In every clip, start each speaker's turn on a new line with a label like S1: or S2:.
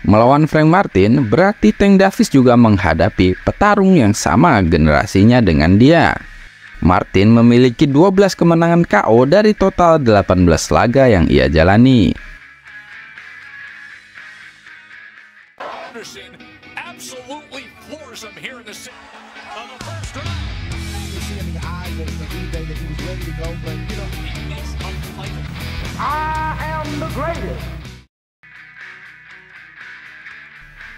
S1: Melawan Frank Martin, berarti Tank Davis juga menghadapi petarung yang sama generasinya dengan dia. Martin memiliki 12 kemenangan KO dari total 18 laga yang ia jalani.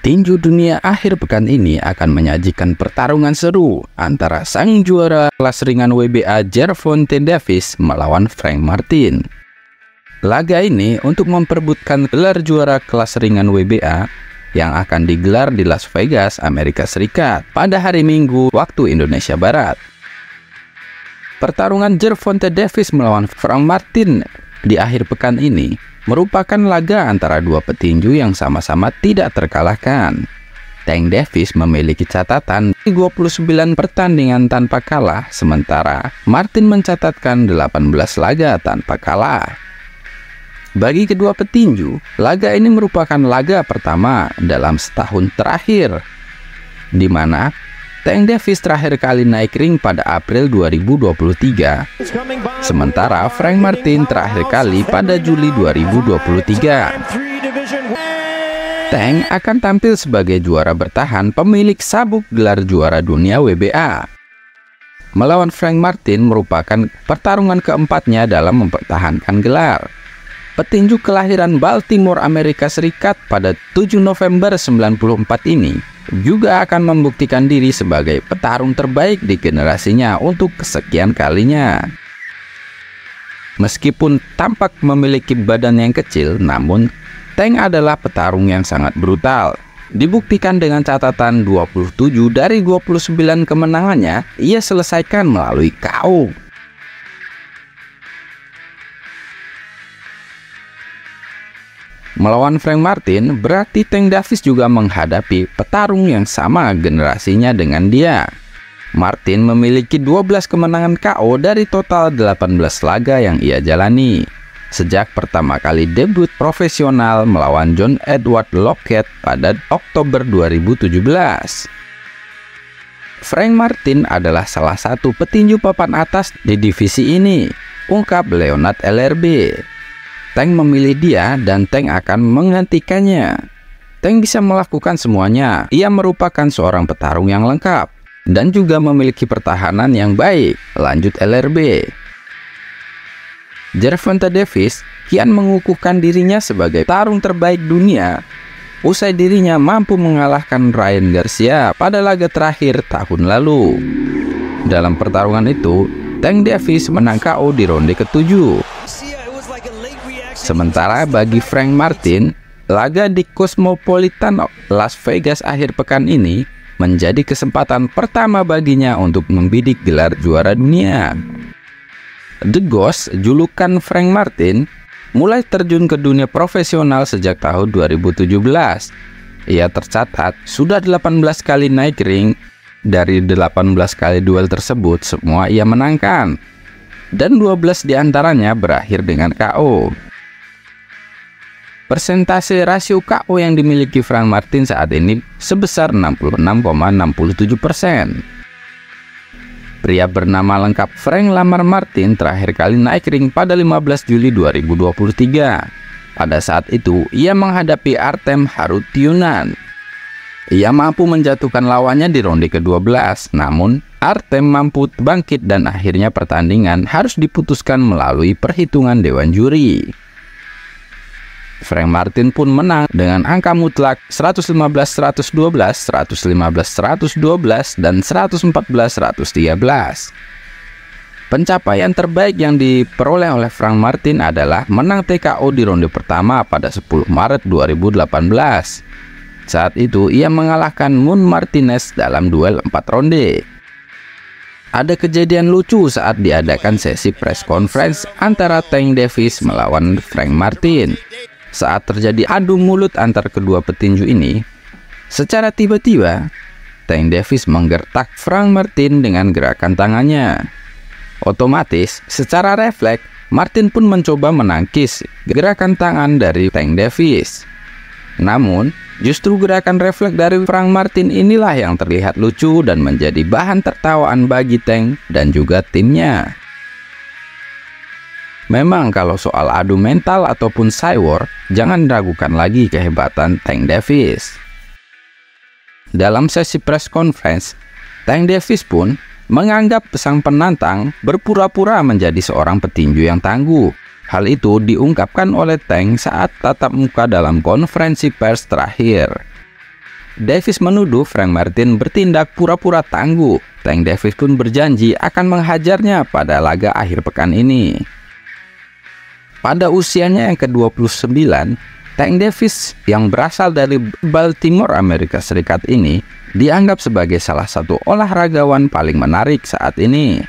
S1: Tinju dunia akhir pekan ini akan menyajikan pertarungan seru antara sang juara kelas ringan WBA Gervonta Davis melawan Frank Martin. Laga ini untuk memperebutkan gelar juara kelas ringan WBA yang akan digelar di Las Vegas, Amerika Serikat pada hari Minggu waktu Indonesia Barat. Pertarungan Gervonta Davis melawan Frank Martin di akhir pekan ini merupakan laga antara dua petinju yang sama-sama tidak terkalahkan. Tank Davis memiliki catatan 29 pertandingan tanpa kalah, sementara Martin mencatatkan 18 laga tanpa kalah. Bagi kedua petinju, laga ini merupakan laga pertama dalam setahun terakhir, di mana Tank Davis terakhir kali naik ring pada April 2023, sementara Frank Martin terakhir kali pada Juli 2023. Tank akan tampil sebagai juara bertahan pemilik sabuk gelar juara dunia WBA. Melawan Frank Martin merupakan pertarungan keempatnya dalam mempertahankan gelar. Petinju kelahiran Baltimore, Amerika Serikat pada 7 November 1994 ini juga akan membuktikan diri sebagai petarung terbaik di generasinya untuk kesekian kalinya. Meskipun tampak memiliki badan yang kecil, namun Tank adalah petarung yang sangat brutal. Dibuktikan dengan catatan 27 dari 29 kemenangannya, ia selesaikan melalui KO. Melawan Frank Martin, berarti Tank Davis juga menghadapi petarung yang sama generasinya dengan dia. Martin memiliki 12 kemenangan KO dari total 18 laga yang ia jalani sejak pertama kali debut profesional melawan John Edward Lockett pada Oktober 2017. Frank Martin adalah salah satu petinju papan atas di divisi ini, ungkap Leonard LRB. Tank memilih dia dan Tank akan menggantikannya. Tank bisa melakukan semuanya. Ia merupakan seorang petarung yang lengkap dan juga memiliki pertahanan yang baik, lanjut LRB. Gervonta Davis kian mengukuhkan dirinya sebagai petarung terbaik dunia usai dirinya mampu mengalahkan Ryan Garcia pada laga terakhir tahun lalu. Dalam pertarungan itu, Tank Davis menang KO di ronde ke-7. Sementara bagi Frank Martin, laga di Cosmopolitan Las Vegas akhir pekan ini menjadi kesempatan pertama baginya untuk membidik gelar juara dunia. The Ghost, julukan Frank Martin, mulai terjun ke dunia profesional sejak tahun 2017. Ia tercatat sudah 18 kali naik ring. Dari 18 kali duel tersebut, semua ia menangkan, dan 12 diantaranya berakhir dengan KO. Persentase rasio KO yang dimiliki Frank Martin saat ini sebesar 66,67%. Pria bernama lengkap Frank Lamar Martin terakhir kali naik ring pada 15 Juli 2023. Pada saat itu, ia menghadapi Artem Harutyunan. Ia mampu menjatuhkan lawannya di ronde ke-12, namun Artem mampu bangkit dan akhirnya pertandingan harus diputuskan melalui perhitungan dewan juri. Frank Martin pun menang dengan angka mutlak 115-112, 115-112, dan 114-113. Pencapaian terbaik yang diperoleh oleh Frank Martin adalah menang TKO di ronde pertama pada 10 Maret 2018. Saat itu ia mengalahkan Moon Martinez dalam duel 4 ronde. Ada kejadian lucu saat diadakan sesi press conference antara Tank Davis melawan Frank Martin. Saat terjadi adu mulut antar kedua petinju ini, secara tiba-tiba Tank Davis menggertak Frank Martin dengan gerakan tangannya. Otomatis, secara refleks, Martin pun mencoba menangkis gerakan tangan dari Tank Davis. Namun, justru gerakan refleks dari Frank Martin inilah yang terlihat lucu dan menjadi bahan tertawaan bagi Tank dan juga timnya. Memang kalau soal adu mental ataupun Cywar, jangan ragukan lagi kehebatan Tank Davis. Dalam sesi press conference, Tank Davis pun menganggap sang penantang berpura-pura menjadi seorang petinju yang tangguh. Hal itu diungkapkan oleh Tank saat tatap muka dalam konferensi pers terakhir. Davis menuduh Frank Martin bertindak pura-pura tangguh. Tank Davis pun berjanji akan menghajarnya pada laga akhir pekan ini. Pada usianya yang ke-29, Tank Davis yang berasal dari Baltimore, Amerika Serikat ini dianggap sebagai salah satu olahragawan paling menarik saat ini.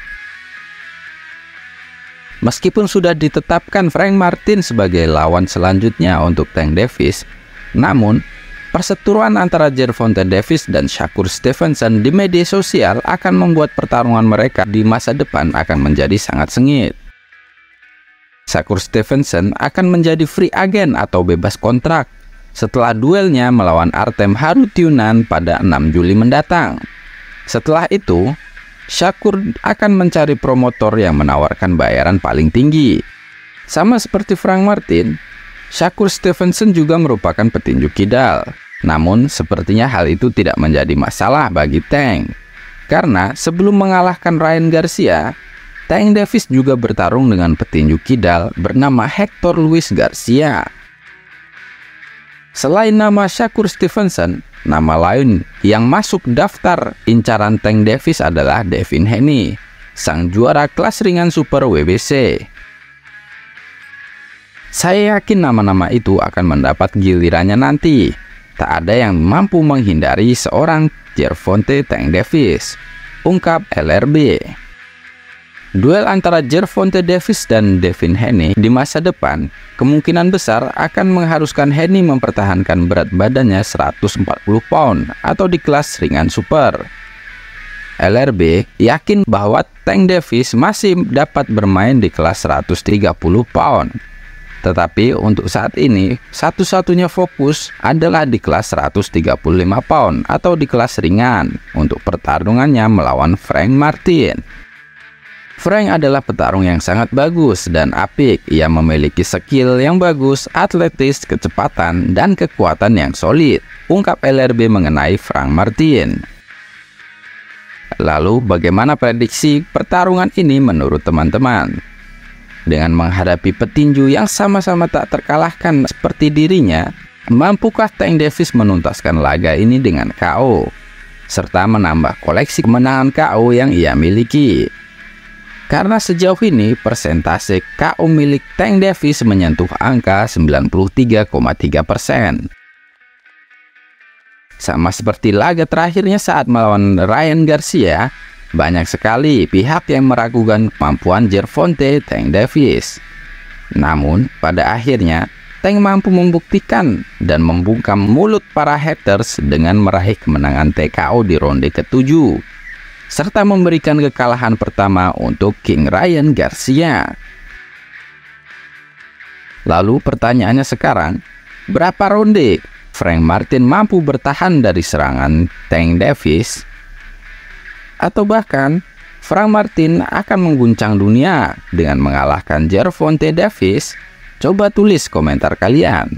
S1: Meskipun sudah ditetapkan Frank Martin sebagai lawan selanjutnya untuk Tank Davis, namun perseteruan antara Gervonta Davis dan Shakur Stevenson di media sosial akan membuat pertarungan mereka di masa depan akan menjadi sangat sengit. Shakur Stevenson akan menjadi free agent atau bebas kontrak setelah duelnya melawan Artem Harutyunan pada 6 Juli mendatang. Setelah itu, Shakur akan mencari promotor yang menawarkan bayaran paling tinggi. Sama seperti Frank Martin, Shakur Stevenson juga merupakan petinju kidal. Namun, sepertinya hal itu tidak menjadi masalah bagi Tank. Karena sebelum mengalahkan Ryan Garcia, Tank Davis juga bertarung dengan petinju kidal bernama Hector Luis Garcia. Selain nama Shakur Stevenson, nama lain yang masuk daftar incaran Tank Davis adalah Devin Haney, sang juara kelas ringan super WBC. Saya yakin nama-nama itu akan mendapat gilirannya nanti. Tak ada yang mampu menghindari seorang Gervonta Tank Davis, ungkap LRB. Duel antara Gervonta Davis dan Devin Haney di masa depan kemungkinan besar akan mengharuskan Haney mempertahankan berat badannya 140 pound atau di kelas ringan super. LRB yakin bahwa Tank Davis masih dapat bermain di kelas 130 pound. Tetapi untuk saat ini, satu-satunya fokus adalah di kelas 135 pound atau di kelas ringan untuk pertarungannya melawan Frank Martin. Frank adalah petarung yang sangat bagus dan apik. Ia memiliki skill yang bagus, atletis, kecepatan, dan kekuatan yang solid, ungkap LRB mengenai Frank Martin. Lalu, bagaimana prediksi pertarungan ini menurut teman-teman? Dengan menghadapi petinju yang sama-sama tak terkalahkan seperti dirinya, mampukah Tank Davis menuntaskan laga ini dengan KO, serta menambah koleksi kemenangan KO yang ia miliki? Karena sejauh ini persentase KO milik Tank Davis menyentuh angka 93,3%. Sama seperti laga terakhirnya saat melawan Ryan Garcia, banyak sekali pihak yang meragukan kemampuan Gervonta Tank Davis. Namun, pada akhirnya, Tank mampu membuktikan dan membungkam mulut para haters dengan meraih kemenangan TKO di ronde ke-7. Serta memberikan kekalahan pertama untuk King Ryan Garcia. Lalu pertanyaannya sekarang, berapa ronde Frank Martin mampu bertahan dari serangan Tank Davis? Atau bahkan Frank Martin akan mengguncang dunia dengan mengalahkan Gervonta Davis? Coba tulis komentar kalian.